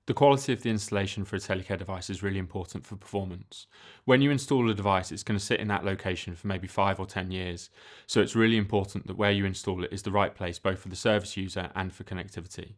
The quality of the installation for a Telecare device is really important for performance. When you install a device, it's going to sit in that location for maybe 5 or 10 years, so it's really important that where you install it is the right place both for the service user and for connectivity.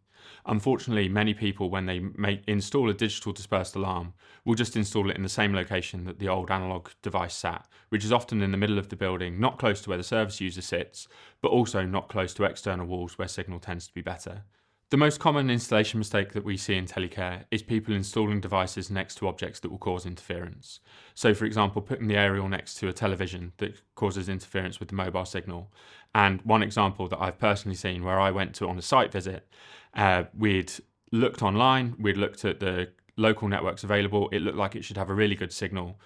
Unfortunately, many people, when they install a digital dispersed alarm, will just install it in the same location that the old analog device sat, which is often in the middle of the building, not close to where the service user sits, but also not close to external walls where signal tends to be better. The most common installation mistake that we see in Telecare is people installing devices next to objects that will cause interference. So for example, putting the aerial next to a television that causes interference with the mobile signal. And one example that I've personally seen where I went to on a site visit, we'd looked online, we'd looked at the local networks available, it looked like it should have a really good signal,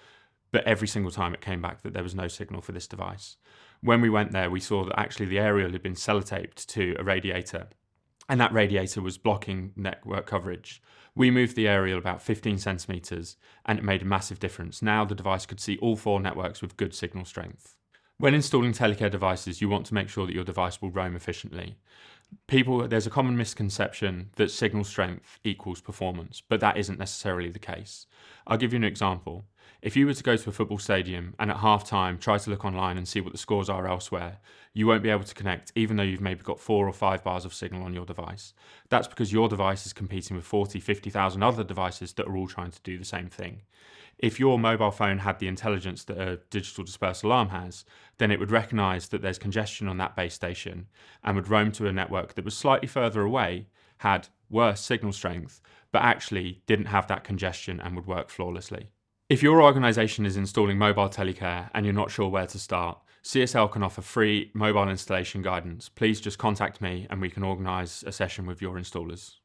but every single time it came back that there was no signal for this device. When we went there, we saw that actually the aerial had been sellotaped to a radiator, and that radiator was blocking network coverage. We moved the aerial about 15 centimeters and it made a massive difference. Now the device could see all 4 networks with good signal strength. When installing Telecare devices, you want to make sure that your device will roam efficiently. There's a common misconception that signal strength equals performance, but that isn't necessarily the case. I'll give you an example. If you were to go to a football stadium and at half time try to look online and see what the scores are elsewhere, you won't be able to connect even though you've maybe got 4 or 5 bars of signal on your device. That's because your device is competing with 40, 50,000 other devices that are all trying to do the same thing. If your mobile phone had the intelligence that a digital dispersed alarm has, then it would recognise that there's congestion on that base station and would roam to a network that was slightly further away, had worse signal strength, but actually didn't have that congestion and would work flawlessly. If your organisation is installing mobile Telecare and you're not sure where to start, CSL can offer free mobile installation guidance. Please just contact me and we can organise a session with your installers.